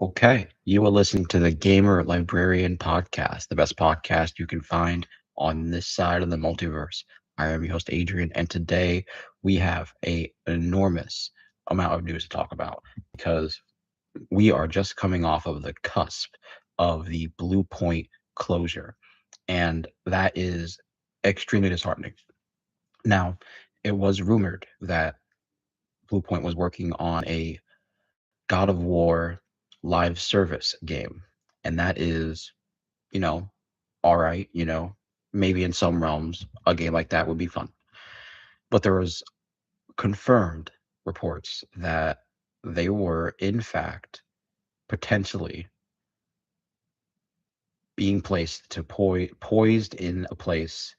Okay, you are listening to the Gamer Librarian Podcast, the best podcast you can find on this side of the multiverse. I am your host, Adrian, and today we have an enormous amount of news to talk about because we are just coming off of the cusp of the Blue Point closure, and that is extremely disheartening. Now, it was rumored that Blue Point was working on a God of War live service game. And that is, you know, all right, maybe in some realms a game like that would be fun. But there was confirmed reports that they were in fact potentially being placed to poised in a place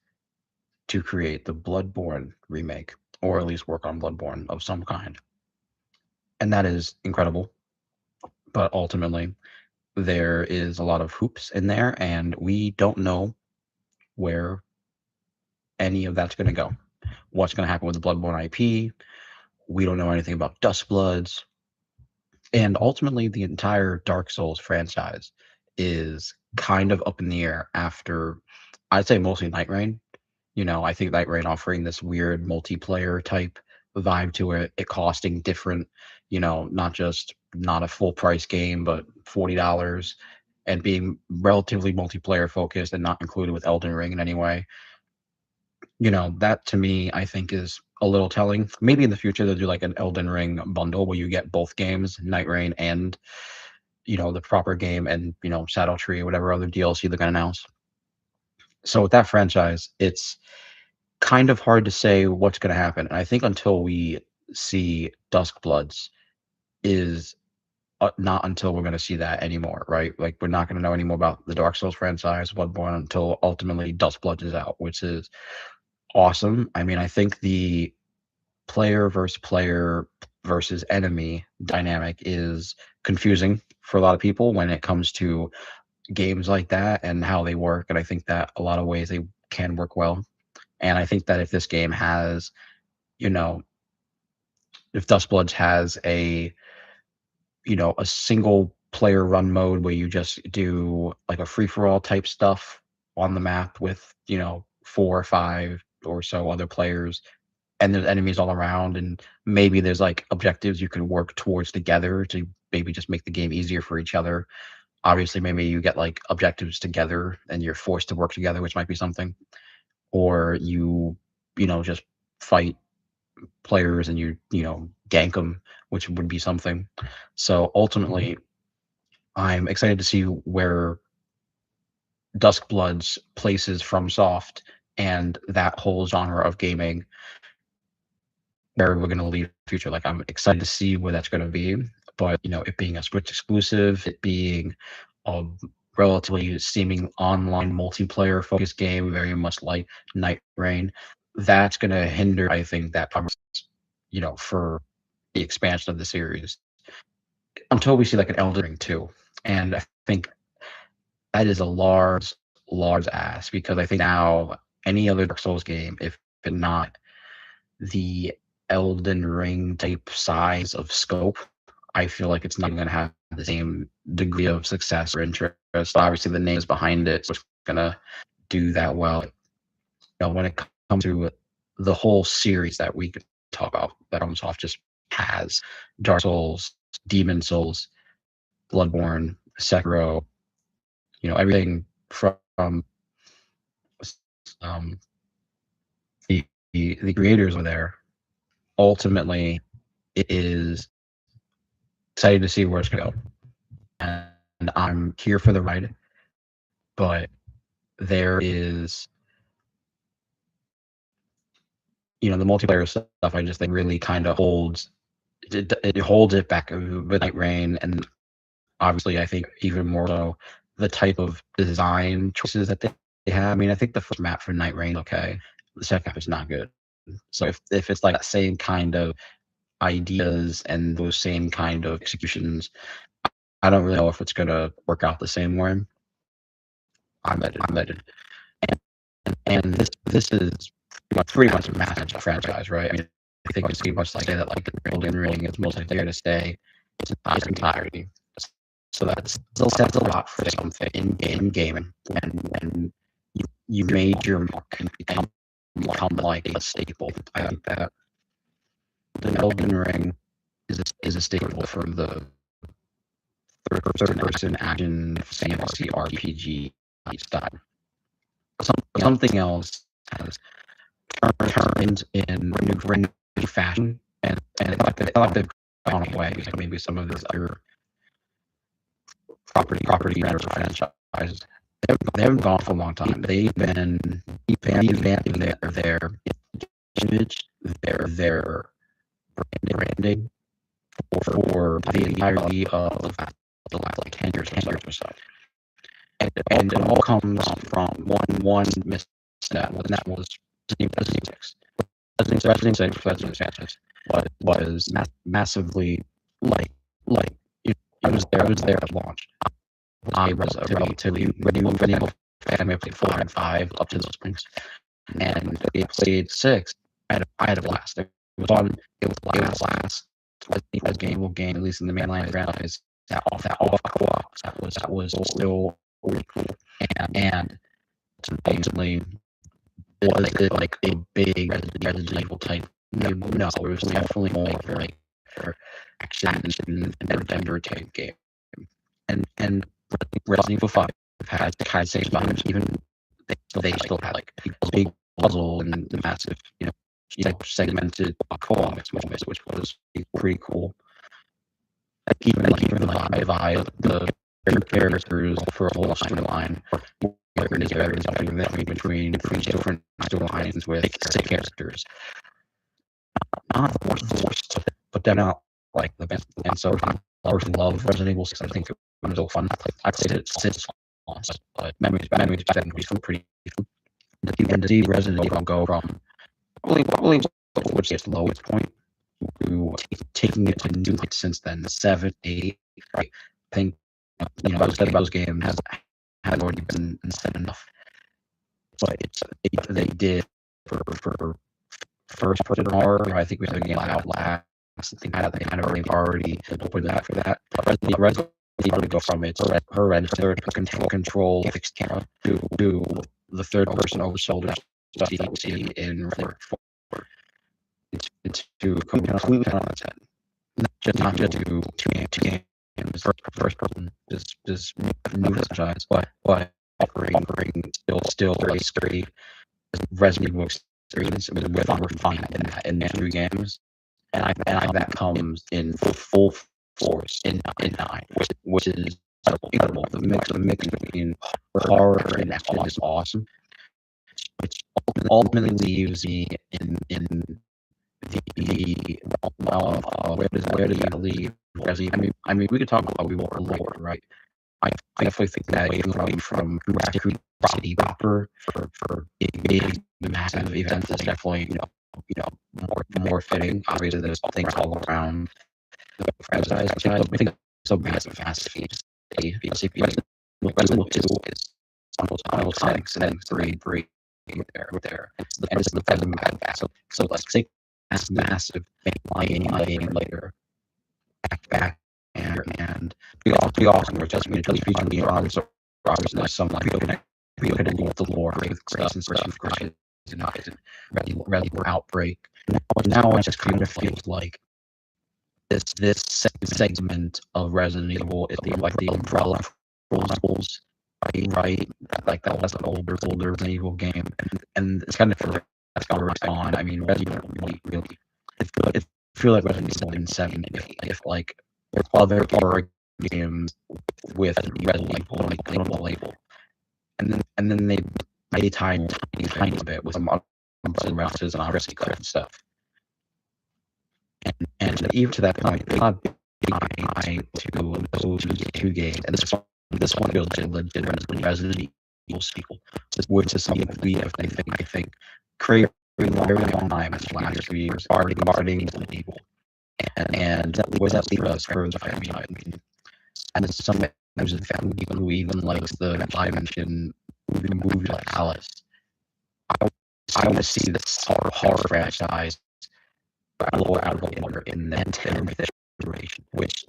to create the Bloodborne remake or at least work on Bloodborne of some kind. And that is incredible, but ultimately there is a lot of hoops in there and we don't know where any of that's going to go. What's going to happen with the Bloodborne IP? We don't know anything about Dustbloods, and ultimately, the entire Dark Souls franchise is kind of up in the air after, I'd say, mostly Night Rain. I think Night Rain offering this weird multiplayer type vibe to it, it costing different, not just not a full price game, but $40 and being relatively multiplayer focused and not included with Elden Ring in any way. That to me, I think is a little telling. Maybe in the future they'll do like an Elden Ring bundle where you get both games, Night Rain and the proper game and Shadow Tree or whatever other DLC they're gonna announce. So with that franchise, it's kind of hard to say what's gonna happen. And I think until we see Duskbloods is not until we're gonna see that anymore, right? Like we're not gonna know any more about the Dark Souls franchise, Bloodborne until ultimately Duskbloods is out, which is awesome. I mean, I think the player versus enemy dynamic is confusing for a lot of people when it comes to games like that and how they work. And I think that a lot of ways they can work well. And I think that if this game has, you know, if Dustbloods has a single player run mode where you just do like a free for all type stuff on the map with, four or five or so other players and there's enemies all around and maybe there's like objectives you can work towards together to maybe just make the game easier for each other. Obviously maybe you get like objectives together and you're forced to work together, which might be something, or you just fight players and you gank them, which would be something. So ultimately I'm excited to see where Duskbloods places FromSoft and that whole genre of gaming, where we're going to lead the future. Like I'm excited to see where that's going to be, but it being a Switch exclusive, it being a relatively seeming online multiplayer focused game, very much like Night Rain, that's going to hinder, I think, that progress, for the expansion of the series until we see like an Elden Ring 2. And I think that is a large ask because I think now any other Dark Souls game, if not the Elden Ring type size of scope, I feel like it's not going to have the same degree of success or interest. Obviously, the name is behind it, so it's going to do that well. When it comes to the whole series that we could talk about, that FromSoft just has Dark Souls, Demon Souls, Bloodborne, Sekiro, everything from um, the creators over there. Ultimately, it is excited to see where it's going to go. And I'm here for the ride, but there is, the multiplayer stuff. I just think really kind of it holds it back with Night Rain, and obviously, I think even more so the type of design choices that they have. I mean, I think the first map for Night Rain, okay, the second map is not good. So if it's like that same kind of ideas and those same kind of executions, I don't really know if it's gonna work out the same way. I'm excited. And this is pretty much a massive franchise, right? I mean, I think it's pretty much like say that like Elden Ring is most likely here to stay its entirety. that's a lot for something in gaming, and you made your mark and become like a staple. I think that the Elden Ring is a staple for the third person action fantasy RPG style. Something else has turned in renewed fashion, and I feel like they've gone away. So maybe some of these other property or franchises they haven't gone for a long time. They've been revamping their image, their branding for the entirety of the last like 10 years or so. And it all comes from one misstep, and that was Resident 6. Resident 6 was massively like I was there at launch. I was a relatively renewable fan. I played 4 and 5 up to those points, and I played 6. I had a blast. It was fun. It was last. I think that game at least in the mainline franchise, that off co-op. That was still really cool. And ultimately, was it like a big Resident Evil type? No, it was definitely more like action and adventure type game. And Resident Evil 5 had same times, even they still had like a big puzzle and the massive, segmented co-op moments, which was pretty cool. Like even the vibe, the characters for a whole storyline, where it is very jumping between different storylines with 6 characters. Not forced, but they're not like the best. And so I love Resident Evil 6. I think it was so fun. I played it since launch, but memories back then were pretty fun. And to see Resident Evil go from probably towards its lowest point to taking it to new heights since then, 7, 8. Right? I think those games had already been said enough. But they did for first person horror. I think we had a game like Outlast. I think they kind of already opened that for that. But Resident Evil to go from its hereditary control fixed camera to the third person over shoulder stuff you see in Resident Evil 4. It's to completely turn on its head. Not just to two games, first person, this new franchise, but offering still very scary Resident Evil experience with refined in the two games, and I that comes in full force in 9, which is incredible. The mix between horror and action is awesome, which ultimately leaves me in the realm of where does that leave Resident? I mean, we could talk about we were lore, right? I definitely think that away from curiosity proper for big massive events is definitely more fitting. Obviously, there's things all around the franchise. I think so massive Resident Evil 2 is almost 6 and 3 there. It's the bad. So let's say that's massive game later back and we also were just featuring the arms so obviously some like we could go with the lore with Grace and Grace and not really outbreak. Now it just kind of feels like this segment of Resident Evil is the umbrella rules, right? Like that was an older Resident Evil game, and it's kind of feel like that's gone. I mean, Resident Evil really it feel like Resident Evil in 7 if like other horror games with Resident Evil like the label, and then they tie tiny bit with some references and obviously credit stuff. And even to that point, it's not big eye to those two games. And this one feels legit Resident Evil sequel, which is something that we have, I think, created a very long time as last 3 years, already Resident Evil. And that was at least us further. I mean, and it's some there's a family who even likes the live action movie like Alice. I want to see this horror franchise out of order in that iteration, which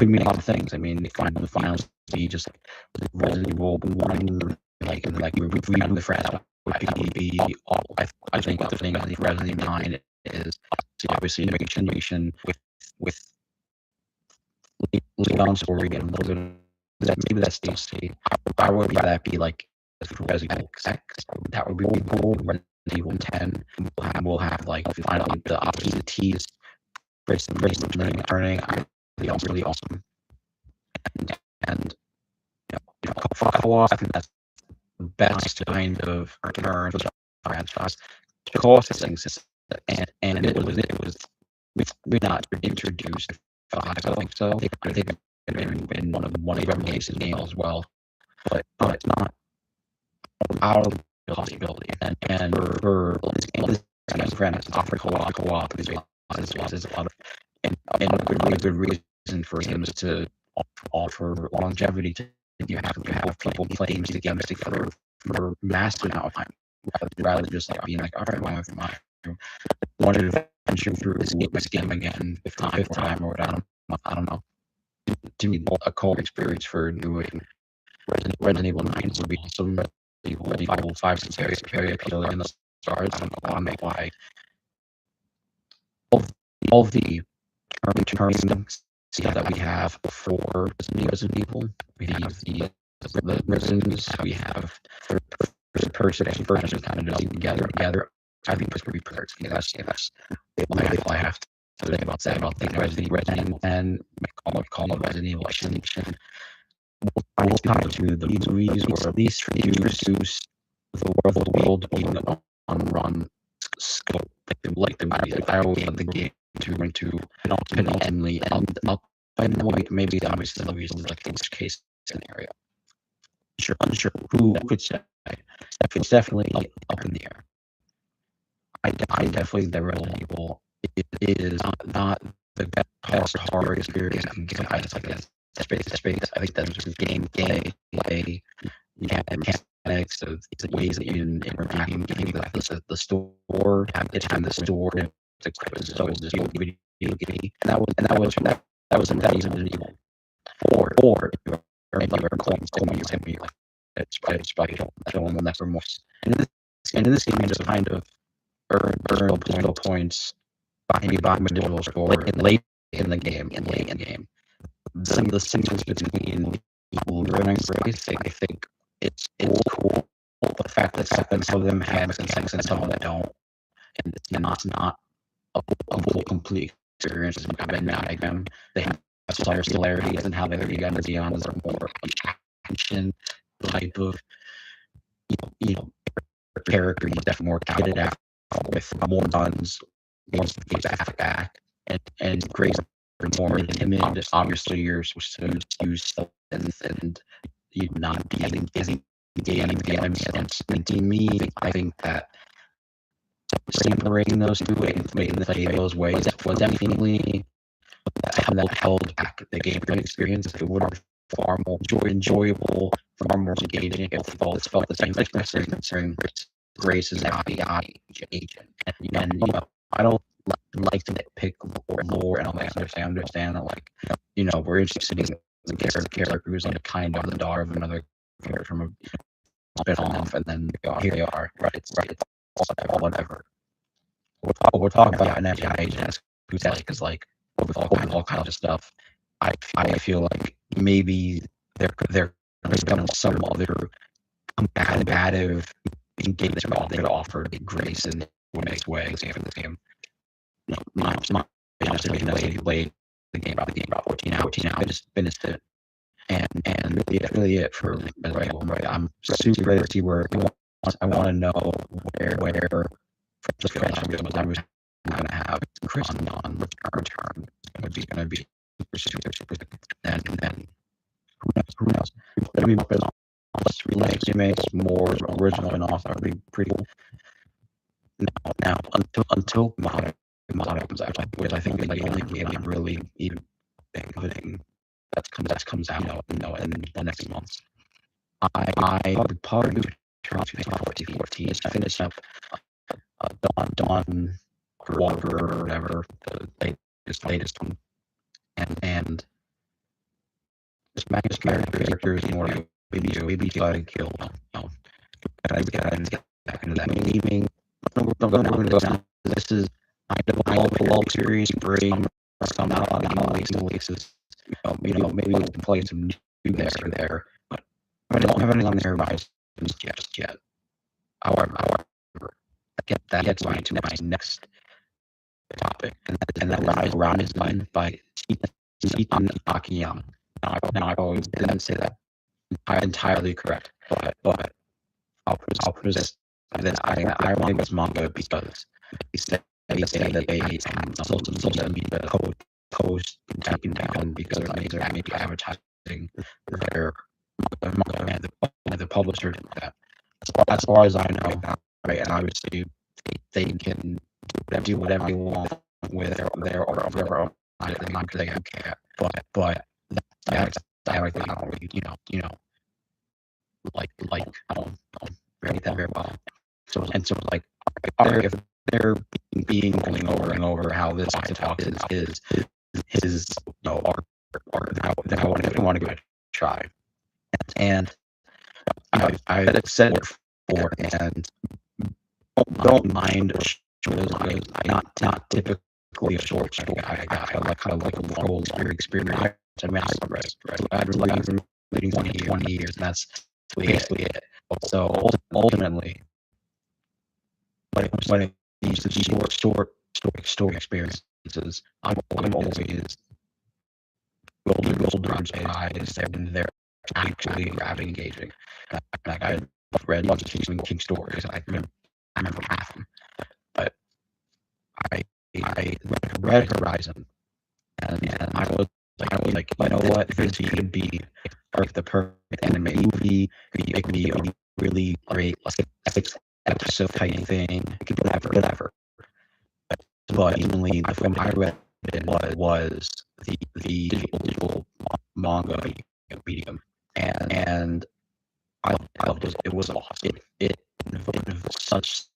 could mean a lot of things. I mean, the finals be just like Resident Evil 1, like redo the franchise would be all. I think the thing I think Resident Evil 9 is obviously a continuation with Leon's story and a little bit of that. Maybe that's DLC. I would rather that be like Resident Evil 6. That would be cool. Resident Evil 10 will have like finally the opportunities. Racing, turning, really awesome. And co-op, I think that's the best kind of return for the franchise. Co-op things, and it was we're not introduced. I think so. I think in one of Revelation's games as well, but it's not out of the possibility. And for this franchise, offer co-op is a lot of and a good reason for games to offer longevity. You have people playing the games for massive amount of time, rather than just like being like, all right, well, I want to adventure through this game again, fifth time or whatever. I don't know. To me, a co-op experience for new Resident Evil 9 would be awesome. Resident Evil 5 is very appealing in the stars. I don't know why. All the terms that we have for Resident Evil, we have the residents, we have third person kind of together. I think it's pretty perfect. That's I have to think about that about the Resident Evil and call it Resident Evil. We'll tie to the movies, or at least introduce the world being on run scope, like the movie. I always want the game to run to ultimately end up. Maybe obviously the movies like in this case scenario. Unsure who could say. It's definitely up in the air. I definitely think that Resident Evil is not the best horror experience I just like that space. I think that's just gameplay, mechanics of the ways that you interact with the store, the store, that was Resident Evil 4. It's probably showing them that's remorse. And in this game, you just kind of earn points by individual score late in the game. Some of the symbols between Eagle and Grace, I think it's cool. The fact that some of them have mechanics and some of them don't, and it's not a full complete experience. I've been mad at them. They have similarities and how they began to be on as a more action type of character. He's definitely more calculated after with more guns, more back, and Grace more timid. Obviously, you're supposed to use stuff and you not be busy game sense. To me, I think that separating those two and making the play those ways was definitely that held back the gameplay experience. It would have far more enjoyable, far more engaging. It felt the same, especially considering Grace is not the agent, and I don't like to pick lore, and I understand that, like, we're interested in the character who's like kind of the daughter of another character from a spin-off, and then here they are, right? It's whatever. We're talking about an FBI agent who's like with all kinds of stuff. I feel like maybe there's been some other combative engagement they could offer to Grace in what makes ways after this game. My honestly, played the game about 14 hours. I just finished it, and really it for right. I'm super ready to see where I want to know where the franchise was going to have Chris on return. It's going to be super, and then who knows? I mean, remakes, more original and off, that would be pretty cool. Now until modern comes out, which I think is the only game I'm really even thinking that comes out, in the next months. I would probably turn to 2014 to finish up Dawn Walker or whatever, the latest one, and just characters in order to maybe try to kill them. And I get back into that naming. We're going to go down. This is kind of a lull series, bring some out on releases. Maybe we'll play some new there, but I don't have anything on the horizon just yet. However, that gets me to my next topic, and that Rise is done by Seaton Akiyama. Now, I always didn't say that entirely correct, but I'll present this this manga because they said that they sold them the post taken down because they're maybe advertising their manga and the publisher did that. As far as I know, right, and obviously they can do whatever they want with their or whatever they can, but that's directly, I don't really, like I don't rate that very well. So like if they're being going over and over how this talk is his art, then I want to give it a try. And I've said it before, and don't mind not typically a short story. I like a whole experience. I mean, I've been reading 20 years, and that's basically it. So ultimately, when it comes to these short story experiences, I'm always golden eyes, and they're actually rather engaging. Like I read lots of King stories, and I remember half of them, but I read Horizon, and I was like, you know what, this could be like the perfect anime movie. It could be a really great episode type thing. It could be whatever. But ultimately, the film I read was the digital manga medium, and I loved it. It was awesome. It invoked such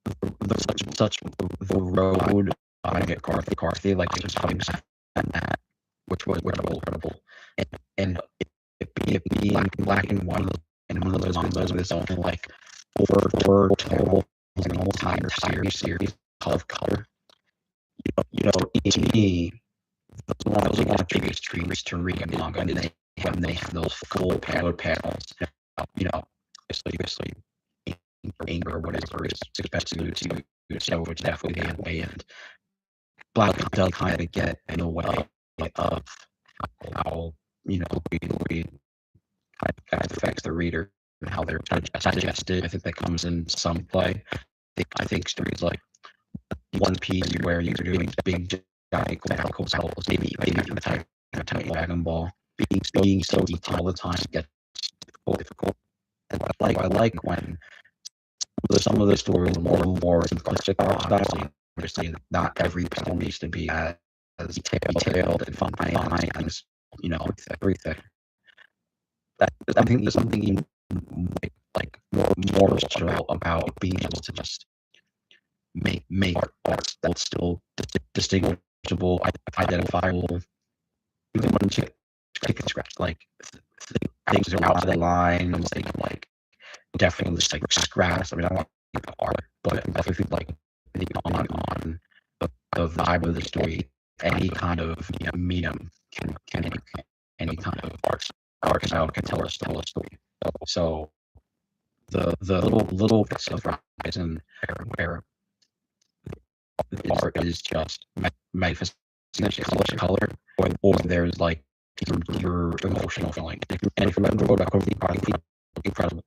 the road I get McCarthy, like just having that, which was incredible, and it being black and white, and one of those with only like four total entire series of color. To me, those are one of the biggest treats to read a manga, and they have those full panels. Obviously, ink or whatever is expensive to sell, which definitely the way, and Black does kind of get in the way of how we kind of affects the reader and how they're digested. I think that comes in some play. I think stories like One Piece, where you're doing big giant graphical novels, maybe even the type of Dragon Ball, being so detailed all the time gets difficult. And I like when some of the stories are more simplistic. Obviously, not every panel needs to be as detailed and fun things, everything. I think there's something like more special about being able to just make art that's still distinguishable, identifiable, even when chicken scratch, like things are out of the line, like definitely just like scratch. I mean, I don't want art, but I definitely feel like on the vibe of the story, any kind of medium can any kind of art style can tell a story. So the little bits of Horizon where the art is just magnificent color, or there's like your emotional feeling. And if you remember about incredible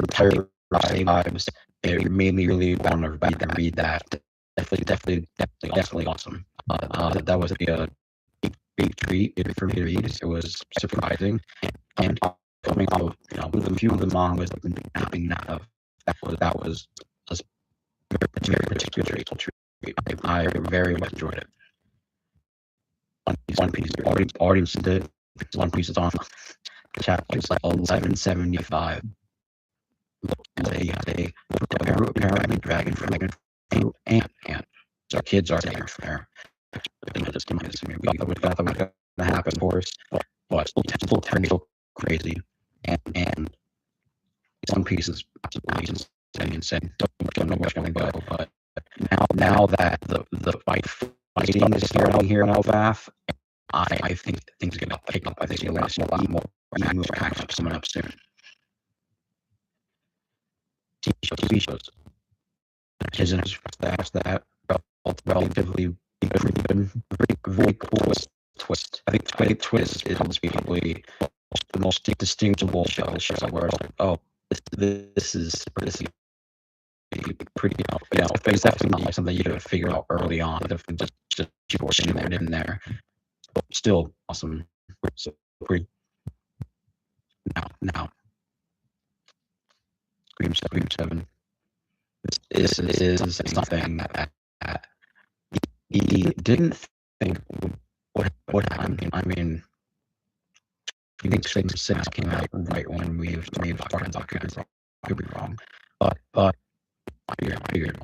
terrorizing vibes, it made me really want to read that. Definitely awesome. That was a big treat for me to read. It was surprising, and coming off of with a few of the mangas I've been happening out of, that was a very particular treat. I very much enjoyed it. One Piece already did. One Piece is on chapter 1175. They pyramid dragon for and so kids are there for there. We thought that was gonna happen, of course. but still technical crazy, and One Piece is absolutely insane. Don't know where it's going to go, but now that the fighting is here now, VAF, I think things are going to pick up. I think you're going to see a lot more action coming up soon. TV shows. Isn't that relatively very cool twist. I think Twist is probably the most distinguishable show where it's like, oh, this is pretty, but it's definitely not like something you could figure out early on. Definitely just forcing it in there. But still awesome. So pretty now. Scream 7. This is something that he didn't think would happen. I mean, I think Scream 6 came out right when we started talking. I could be wrong, but I figured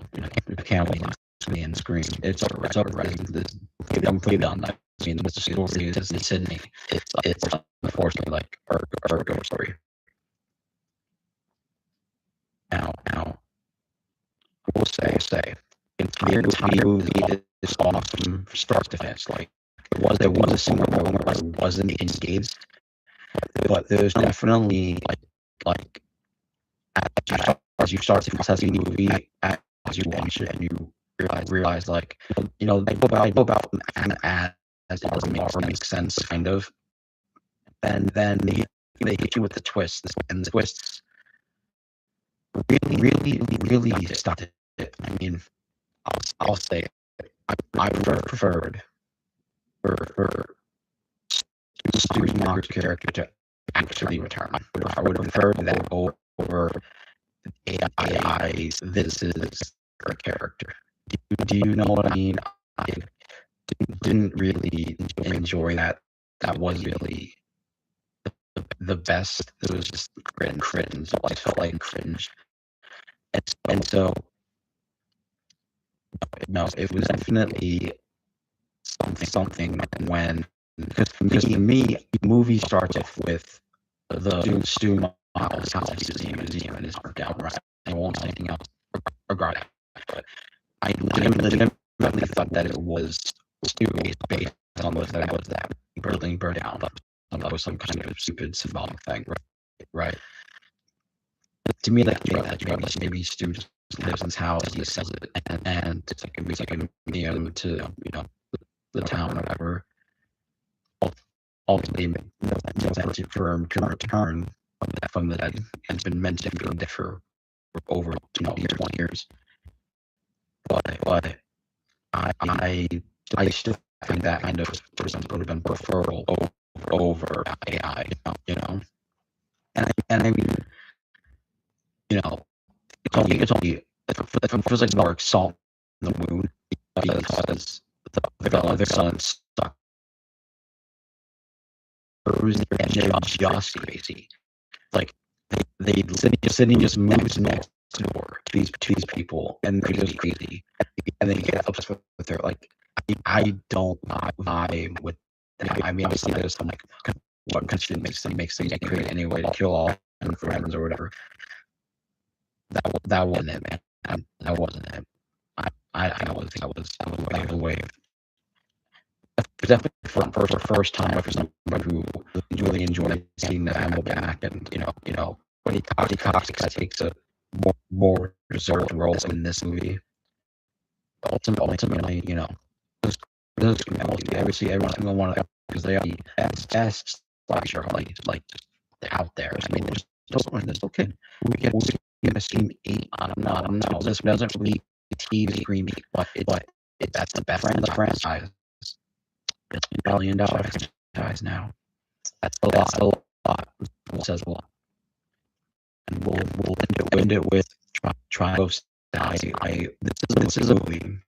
can't wait to be in Scream. It's already this completely done. I mean, the story is in Sydney. It's unfortunately like our ghost story. Now, I will say, entire movie is awesome from start to finish. Like, there was a single moment where I wasn't engaged, but there's definitely like as you start to process the movie, as you watch it, and you realize like, they go about as it doesn't make sense, kind of, and then they hit you with the twists, and the twists really stopped it. I mean, I'll say it. I preferred for Stu Macher's character to actually return. I would have preferred that over AI's this is her character. Do you know what I mean? I didn't really enjoy that. That was really the best. It was just cringe. I felt like cringe. And so, no, it was definitely something when, because for me, the movie starts off with the Stu Miles house museum and his workout, right? I won't say anything else regarding that, but I legitimately thought that it was Stu based on that building burned down. That was some kind of stupid symbolic thing, right? To me, that maybe Stu just lives in his house, he sells it, and it's like a museum to the town, whatever. Ultimately, no firm can return from the dead, and it's been meant to be for over 20 years. But I still think that kind of person would have been preferable over AI, and I mean, it's only it feels like more salt in the wound because the sun stuck. They're just crazy. Like Sydney just moves next door to these people, and they're just crazy, and they get obsessed with her. Like, I don't vibe with that. I mean, obviously there's some like what condition makes them create any way to kill all friends or whatever. That wasn't it, man. That wasn't it. I was way. Definitely for the first time for somebody who really enjoyed seeing the animal back, and when he takes a more reserved role in this movie. Ultimately, those every single one of them, because they are the best slasher like out there. I mean, there's no kidding. We get a Scream 8 on them. No, this doesn't really TV Scream 8, but that's the best franchise. It's $1 billion guys now. That's a lot. It says a lot. And we'll end it with Trials. This is a movie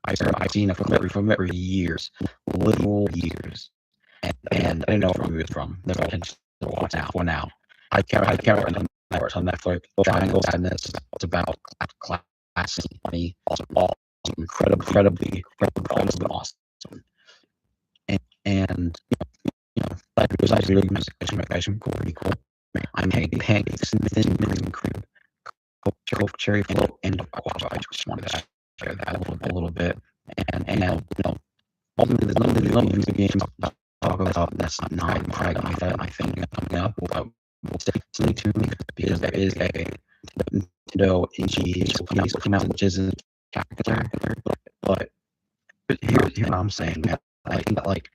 I've seen it from every years, literal years, and I didn't know where it was from. Never had to watch it for now. I can't remember on Netflix. Triangle Sadness. It's about class money. Awesome, incredibly awesome. And besides video games, I assume pretty cool. I'm pancakes, thin cream, Coke cherry float, and guava. I just wanted to share that a little bit. And ultimately, there's no video games to talk about that's not like that. I think coming up, we'll stay tuned because there is a Nintendo NG came out, which isn't spectacular, but here's what I'm saying. I think that like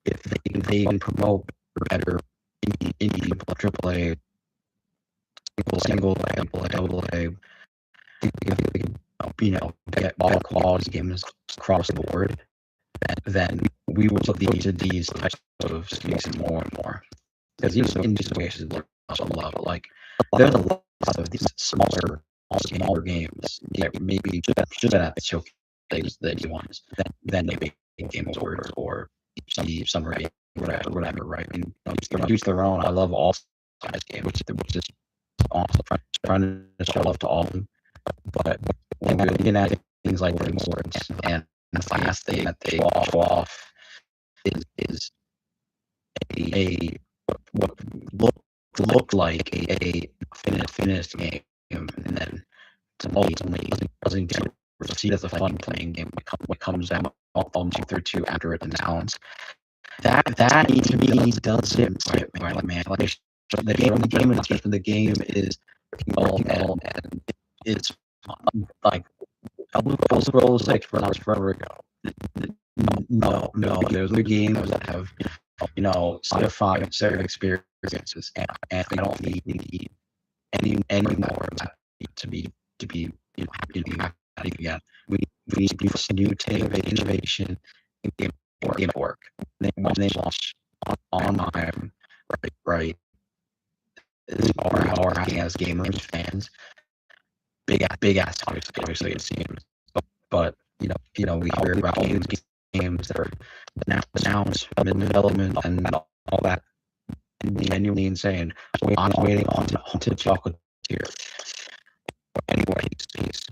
if they can promote better indie AAA, single A, double A, if they can, get all quality games across the board, then we will look into these types of spaces more and more. Because these indie spaces are also a lot. Like there's a lot of these smaller games that maybe just at showcase the new ones than maybe Game Awards or the summer game, whatever, right? And use their own. I love all size games, which is awesome. Trying to show love to all of them, but when we get at things like Game Awards and the last thing that they show off is a what looked like a finished game, and then ultimately doesn't get received as a fun playing game. What comes out on 2 after it's announced, that to me does it right, like man, like the game is well and it's like Elder Scrolls 6 for forever ago. No, there's other games that have Sci-Fi set of experiences, and I don't need any more of that to be happy to be happy again. We need new innovation in game work. When they launch on time, right, is our as gamers fans, big ass obviously it seems, but we hear about games that are announced in development and all that, genuinely insane. I'm waiting on to Chocolate here. Anyway, peace.